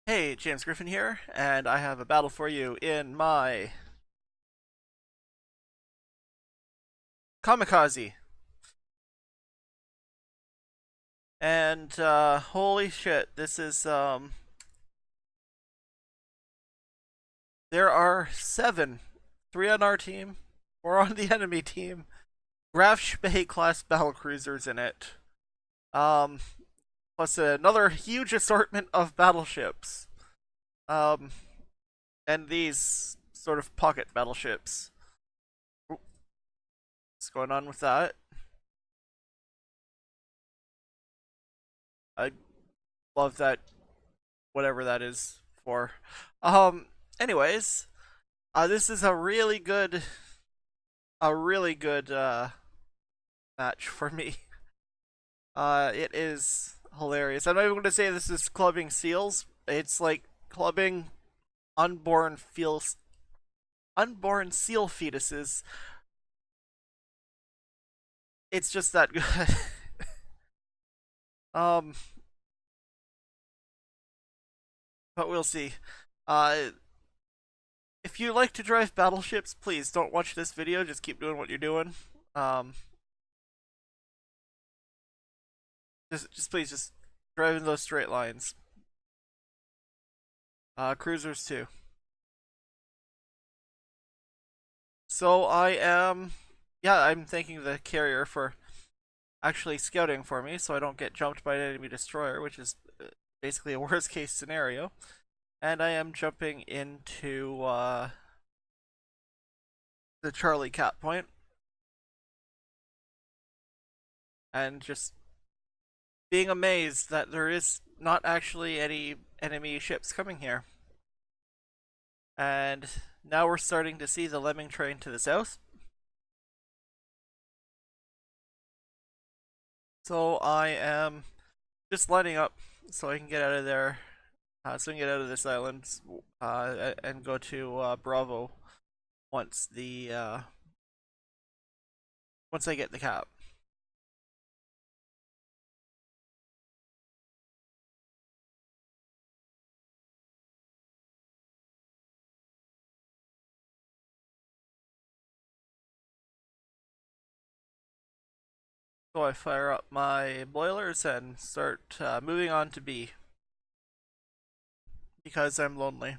Hey, James Griffin here, and I have a battle for you in my Kamekaze. And holy shit, this is there are seven, three on our team, four on the enemy team. Graf Spee class battle cruisers in it. Um, Plus another huge assortment of battleships. Um, and these sort of pocket battleships. What's going on with that? I love that, whatever that is for. Um, Anyways, this is a really good match for me. It is hilarious. I'm not even going to say this is clubbing seals. It's like clubbing unborn feels unborn seal fetuses. It's just that good. um, but we'll see. Uh, if you like to drive battleships, please don't watch this video. Just keep doing what you're doing. Um, just please just drive in those straight lines. Cruisers too. So I'm thanking the carrier for actually scouting for me so I don't get jumped by an enemy destroyer, which is basically a worst case scenario. And I am jumping into the Charlie Cap point and just being amazed that there is not actually any enemy ships coming here. And now we're starting to see the lemming train to the south. So I am just lining up so I can get out of there, so I can get out of this island and go to Bravo once once I get the cap. So I fire up my boilers and start moving on to B because I'm lonely.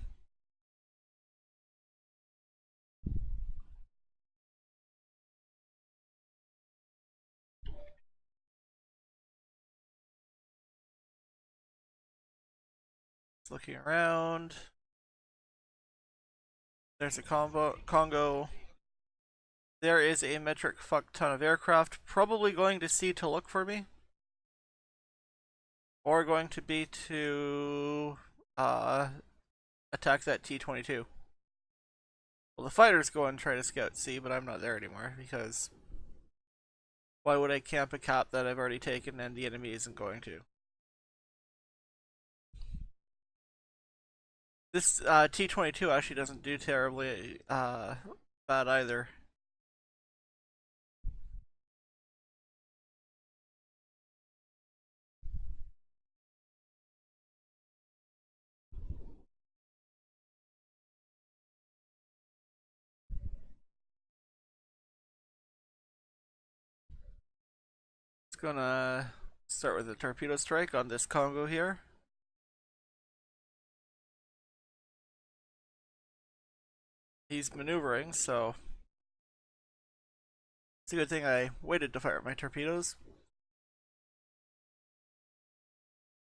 Just looking around. There's a Congo. There is a metric fuck ton of aircraft probably going to C to look for me. Or going to B to attack that T-22. Well, the fighters go and try to scout C, but I'm not there anymore because why would I camp a cap that I've already taken and the enemy isn't going to? This T-22 actually doesn't do terribly bad either. It's gonna start with a torpedo strike on this Congo here. He's maneuvering, so it's a good thing I waited to fire my torpedoes.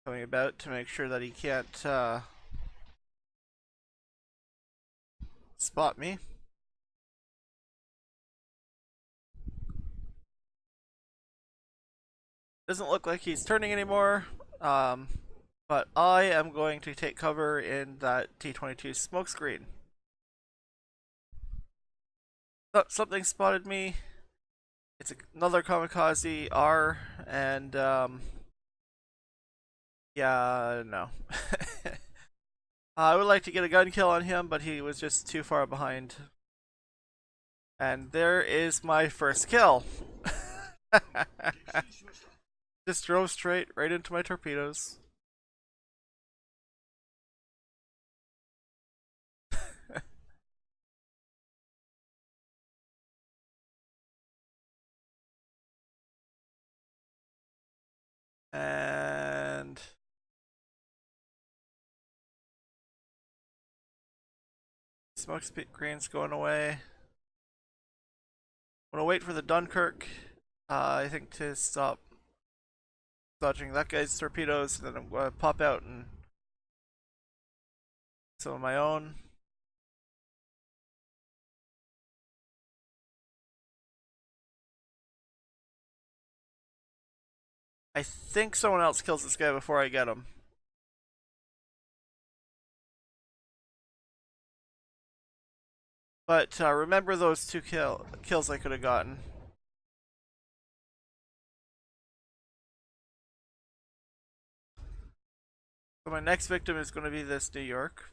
Coming about to make sure that he can't spot me. Doesn't look like he's turning anymore, but I am going to take cover in that T-22 smokescreen. Oh, something spotted me. It's another Kamekaze R, and yeah, no. I would like to get a gun kill on him, but he was just too far behind. And there is my first kill. Just drove straight right into my torpedoes. And smoke screen's going away. I'm gonna wait for the Dunkirk, I think, to stop dodging that guy's torpedoes, and then I'm gonna pop out and some of my own. I think someone else kills this guy before I get him. But remember those two kills I could have gotten. So my next victim is going to be this New York.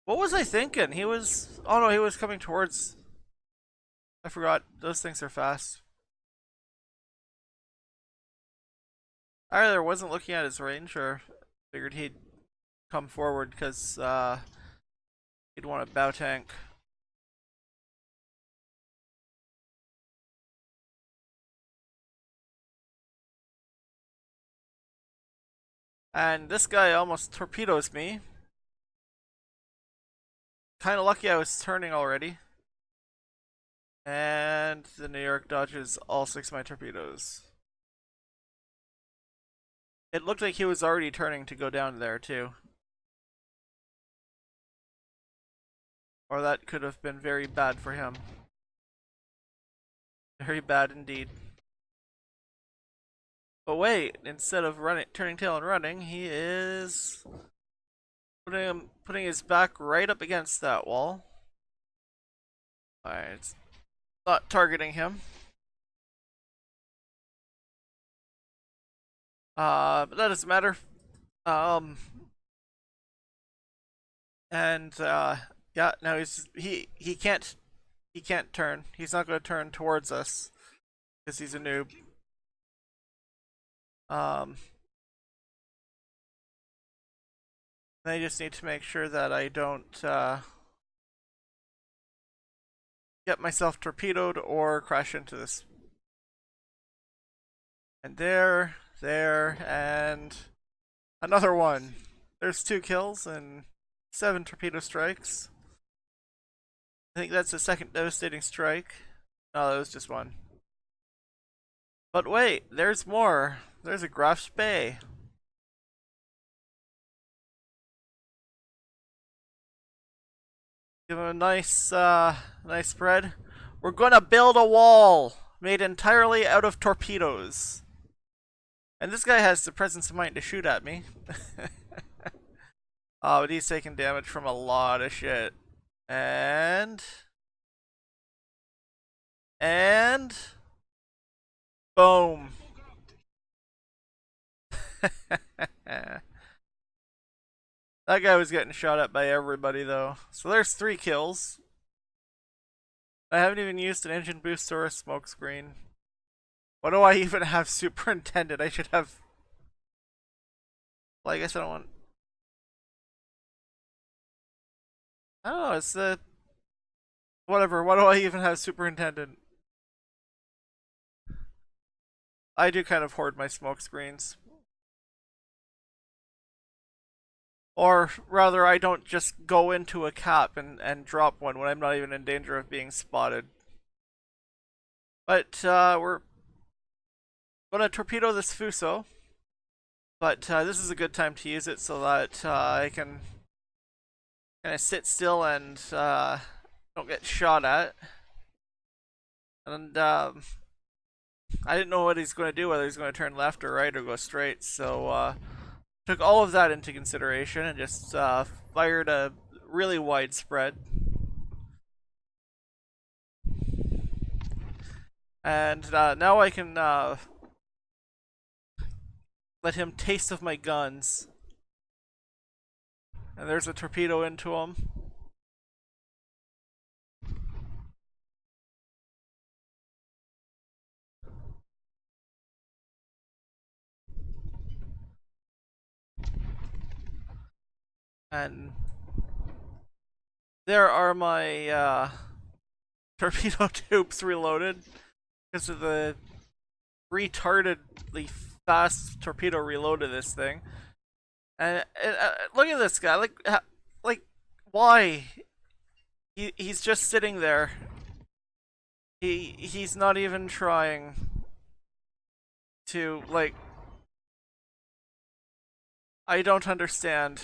What was I thinking? He was... Oh no, he was coming towards... I forgot. Those things are fast. I either wasn't looking at his range or figured he'd come forward because he'd want a bow tank. And this guy almost torpedoes me. Kinda lucky I was turning already. And the New York dodges all 6 of my torpedoes. It looked like he was already turning to go down there too. Or that could have been very bad for him. Very bad indeed. But wait, instead of turning tail and running, he is putting his back right up against that wall. Alright, it's not targeting him. But that doesn't matter. And yeah, no, he can't turn. He's not going to turn towards us because he's a noob. I just need to make sure that I don't get myself torpedoed or crash into this. And there, and another one. There's 2 kills and 7 torpedo strikes. I think that's the second devastating strike. No, that was just one. But wait, there's more. There's a Graf Spee. Give him a nice spread. We're gonna build a wall made entirely out of torpedoes. And this guy has the presence of mind to shoot at me. Oh, but he's taking damage from a lot of shit. And boom. That guy was getting shot at by everybody though. So there's 3 kills. I haven't even used an engine boost or a smoke screen. What do I even have superintended? I should have... Well, I guess I don't want... I don't know, it's the... Whatever, what do I even have superintendent? I do kind of hoard my smoke screens. Or rather, I don't just go into a cap and drop one when I'm not even in danger of being spotted. But we're gonna torpedo this Fuso. But this is a good time to use it so that I can kind of sit still and don't get shot at. And I didn't know what he's going to do, whether he's going to turn left or right or go straight. So took all of that into consideration and just fired a really wide spread. And now I can let him taste of my guns. And there's a torpedo into him. And there are my torpedo tubes reloaded because of the retardedly fast torpedo reload of this thing. And look at this guy. Like, why? He's just sitting there. He's not even trying to, like. I don't understand.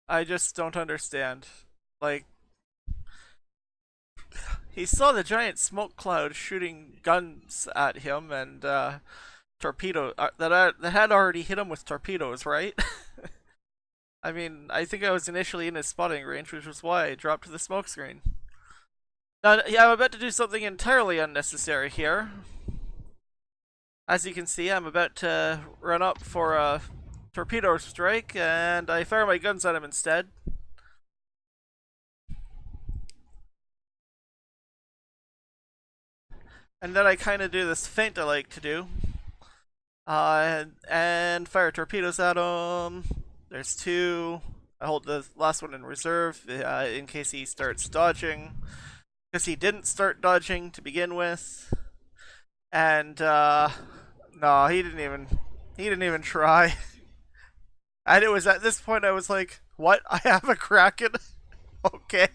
I just don't understand. Like, he saw the giant smoke cloud shooting guns at him and torpedo that had already hit him with torpedoes, right? I mean, I think I was initially in his spotting range, which was why I dropped to the smoke screen. Now, yeah, I'm about to do something entirely unnecessary here. As you can see, I'm about to run up for a torpedo strike, and I fire my guns at him instead. And then I kind of do this feint I like to do. And fire torpedoes at him. There's two. I hold the last one in reserve in case he starts dodging. Because he didn't start dodging to begin with. And, no, he didn't even try. And it was at this point I was like, what? I have a Kraken? Okay.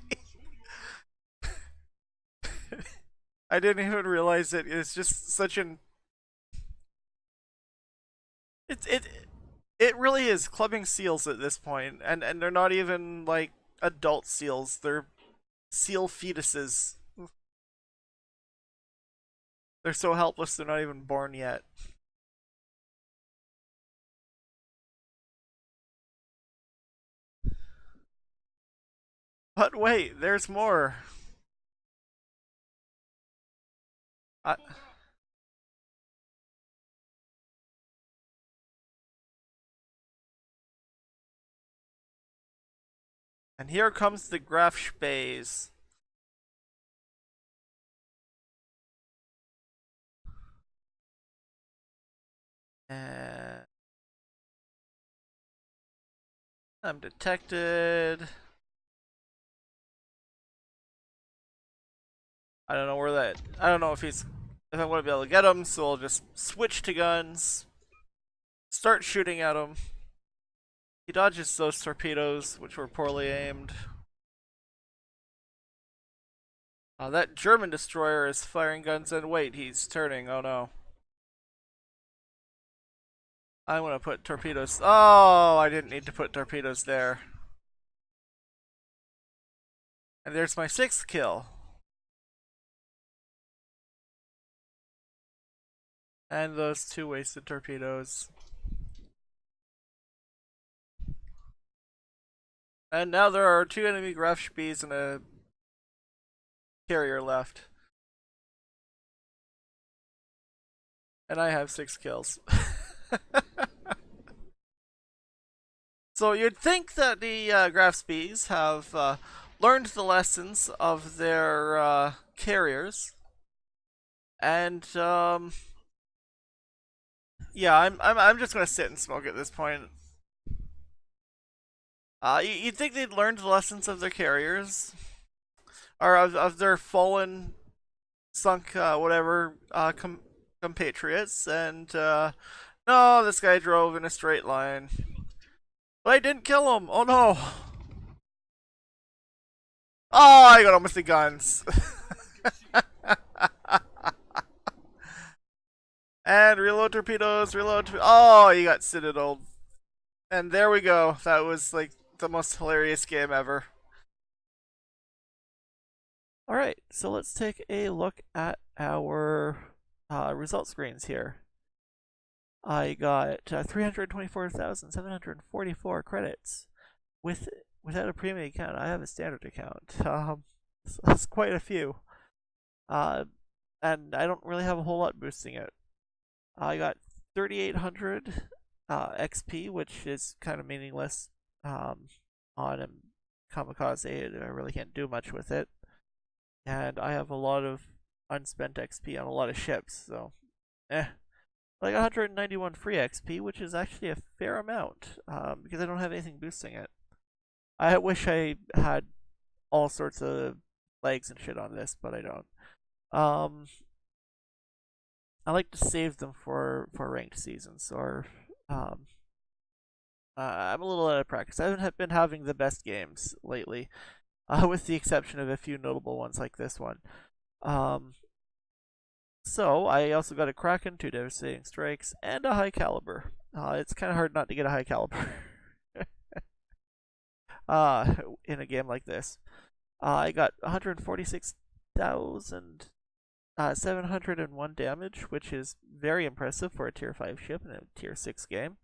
I didn't even realize it. It's just such an it it really is clubbing seals at this point, and they're not even like adult seals. They're seal fetuses. They're so helpless they're not even born yet. But wait, there's more. I, and here comes the Graf Spes. And I'm detected. I don't know where that. I don't know if I'm going to be able to get him. So I'll just switch to guns, start shooting at him. He dodges those torpedoes, which were poorly aimed. That German destroyer is firing guns, and wait, he's turning. Oh no. I want to put torpedoes. Oh, I didn't need to put torpedoes there. And there's my 6th kill. And those 2 wasted torpedoes. And now there are 2 enemy Graf Spes and a carrier left. And I have 6 kills. So you'd think that the Graf Spes have learned the lessons of their carriers, and yeah, I'm just gonna sit and smoke at this point. You'd think they'd learned the lessons of their carriers, or of their fallen, sunk, whatever, compatriots, and no, this guy drove in a straight line. But I didn't kill him! Oh no! Oh, I got him with the guns. And reload torpedoes, reload. Oh, you got citadel. And there we go. That was like the most hilarious game ever. Alright, so let's take a look at our result screens here. I got 324,744 credits. Without a premium account, I have a standard account. So that's quite a few. And I don't really have a whole lot boosting it. I got 3,800 XP, which is kind of meaningless on Kamekaze. I really can't do much with it. And I have a lot of unspent XP on a lot of ships, so Like 191 free XP, which is actually a fair amount, because I don't have anything boosting it. I wish I had all sorts of legs and shit on this, but I don't. I like to save them for ranked seasons, or um, I'm a little out of practice. I haven't been having the best games lately, with the exception of a few notable ones like this one. Um, so I also got a Kraken, 2 devastating strikes, and a high caliber. It's kind of hard not to get a high caliber uh, in a game like this. I got 146,701 damage, which is very impressive for a tier 5 ship in a tier 6 game.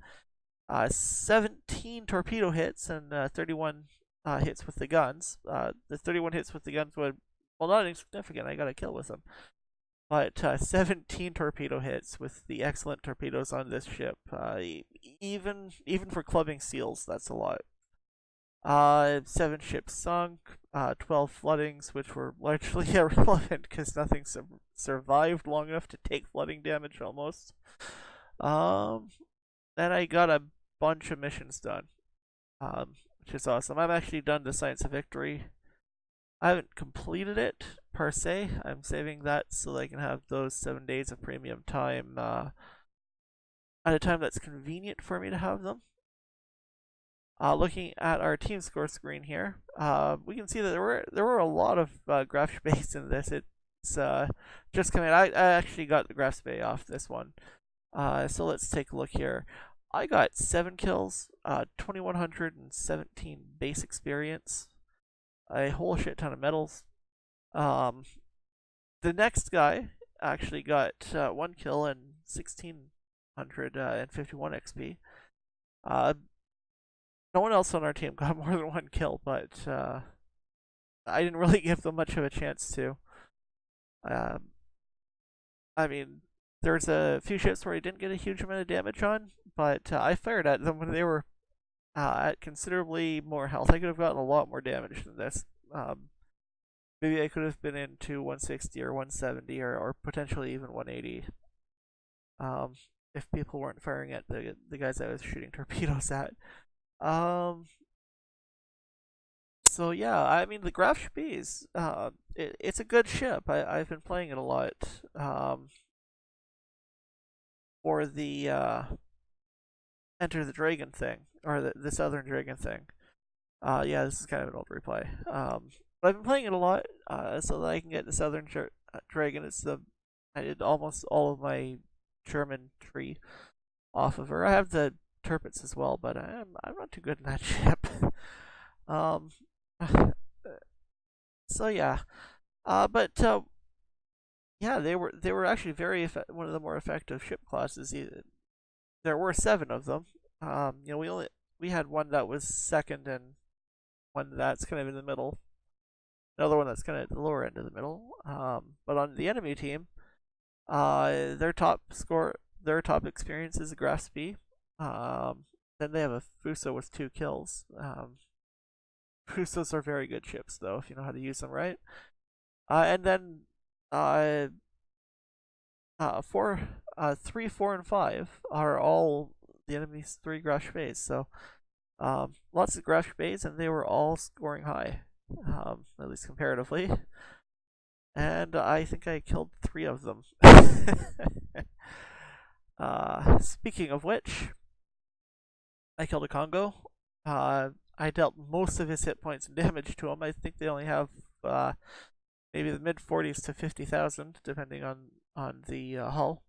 17 torpedo hits and 31 hits with the guns. The 31 hits with the guns were, well, not insignificant. I got a kill with them. But 17 torpedo hits with the excellent torpedoes on this ship. Even for clubbing seals, that's a lot. 7 ships sunk, 12 floodings, which were largely irrelevant because nothing survived long enough to take flooding damage almost. And I got a bunch of missions done, which is awesome. I've actually done the Science of Victory. I haven't completed it per se. I'm saving that so that I can have those 7 days of premium time at a time that's convenient for me to have them. Looking at our team score screen here, we can see that there were a lot of graph space in this. It's just coming. I actually got the graph space off this one. So let's take a look here. I got 7 kills, 2,117 base experience, a whole shit ton of medals. The next guy actually got 1 kill and 1,651 XP. No one else on our team got more than 1 kill, but I didn't really give them much of a chance to. I mean, there's a few ships where I didn't get a huge amount of damage on, but I fired at them when they were at considerably more health. I could have gotten a lot more damage than this. Maybe I could have been into 160 or 170 or potentially even 180 if people weren't firing at the guys I was shooting torpedoes at. So yeah, I mean the Graf Spee it's a good ship. I've been playing it a lot for the Enter the Dragon thing or the Southern Dragon thing. Yeah, this is kind of an old replay. But I've been playing it a lot so that I can get the Southern Dragon. I did almost all of my German tree off of her. I have the Turpits as well, but I'm not too good in that ship. So yeah, but yeah, they were actually one of the more effective ship classes. There were 7 of them. We had one that was second and one that's kind of in the middle. Another one that's kind of at the lower end of the middle. But on the enemy team, their top experience is a Graf Spee. Then they have a Fuso with 2 kills. Fusos are very good ships, though, if you know how to use them right. And then 3, 4, and 5 are all the enemy's 3 Graf Spees. So lots of Graf Spees, and they were all scoring high, at least comparatively. And I think I killed 3 of them. Speaking of which, I killed a Congo. I dealt most of his hit points and damage to him. I think they only have maybe the mid 40s to 50,000, depending on the hull.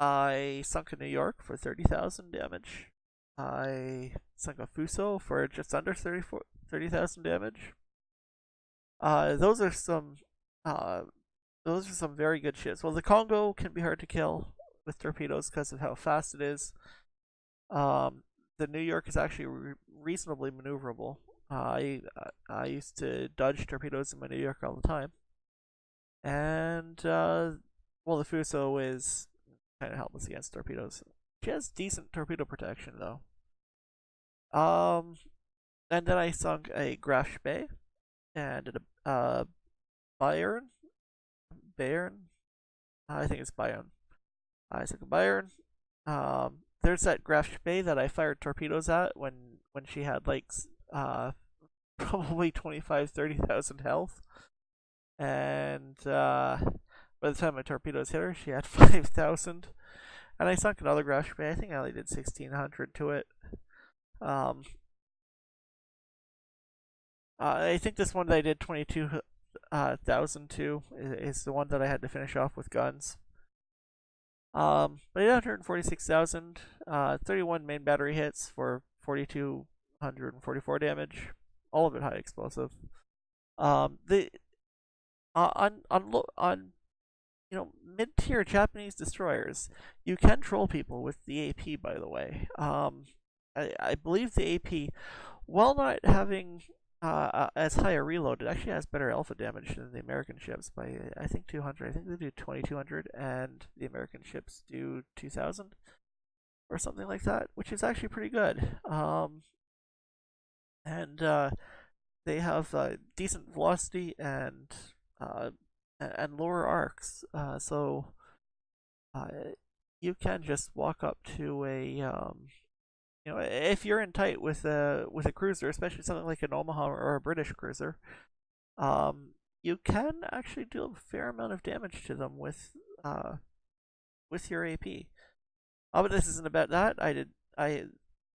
I sunk a New York for 30,000 damage. I sunk a Fuso for just under 30,000 damage. Those are some very good ships. Well, the Congo can be hard to kill with torpedoes because of how fast it is. The New York is actually reasonably maneuverable. I used to dodge torpedoes in my New York all the time, and well, the Fuso is kind of helpless against torpedoes. She has decent torpedo protection though. And then I sunk a Graf Spee and a Bayern. I think it's Bayern. I sunk a Bayern. There's that Graf Spee that I fired torpedoes at when she had like probably 25,000-30,000 health, and By the time my torpedoes hit her, she had 5,000. And I sunk another Graf Spee. I think I only did 1,600 to it. I think this one that I did 22,000 to is the one that I had to finish off with guns. But 846,000, 31 main battery hits for 4,244 damage, all of it high explosive. The on mid-tier Japanese destroyers, you can troll people with the AP. By the way, I believe the AP, while not having as high a reload, it actually has better alpha damage than the American ships by I think 200. I think they do 2,200, and the American ships do 2,000 or something like that, which is actually pretty good. And they have decent velocity and lower arcs, so you can just walk up to a if you're in tight with a cruiser, especially something like an Omaha or a British cruiser, you can actually do a fair amount of damage to them with your AP. But this isn't about that. I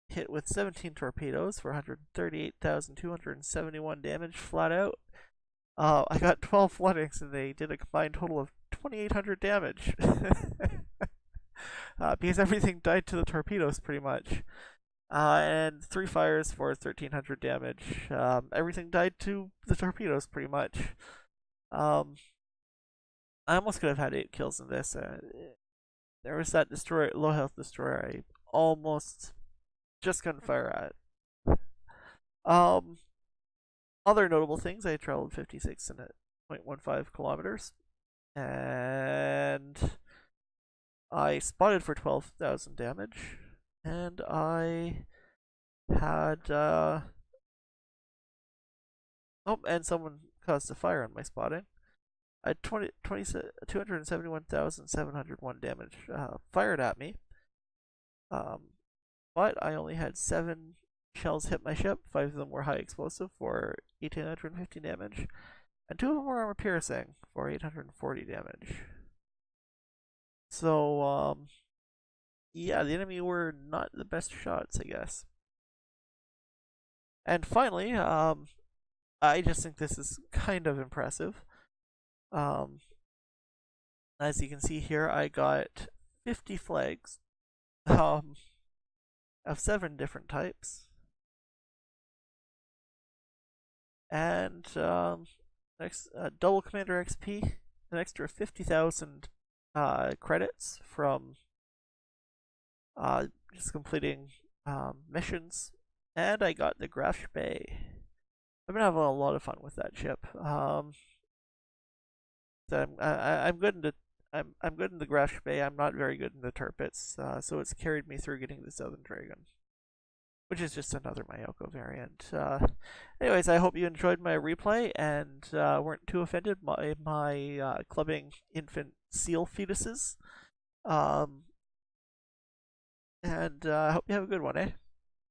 hit with 17 torpedoes for 138,271 damage flat out. I got 12 floodings and they did a combined total of 2,800 damage. Because everything died to the torpedoes pretty much. And 3 fires for 1,300 damage. Everything died to the torpedoes pretty much. I almost could have had 8 kills in this. There was that low health destroyer I almost just couldn't fire at. Other notable things, I traveled 56.15 kilometers, and I spotted for 12,000 damage, and I had and someone caused a fire on my spotting. I had 271,701 damage fired at me, but I only had 7 shells hit my ship. 5 of them were high explosive for 1,850 damage, and 2 of them were armor piercing for 840 damage. So, yeah, the enemy were not the best shots, I guess. And finally, I just think this is kind of impressive. As you can see here, I got 50 flags of 7 different types. And next, double commander XP, an extra 50,000 credits from just completing missions, and I got the Graf Spee. I've been having a lot of fun with that ship. I'm good in the Graf Spee. I'm not very good in the Tirpitz, so it's carried me through getting the Southern Dragon, which is just another Mayoko variant. Anyways, I hope you enjoyed my replay and weren't too offended by my clubbing infant seal fetuses. And I hope you have a good one, eh?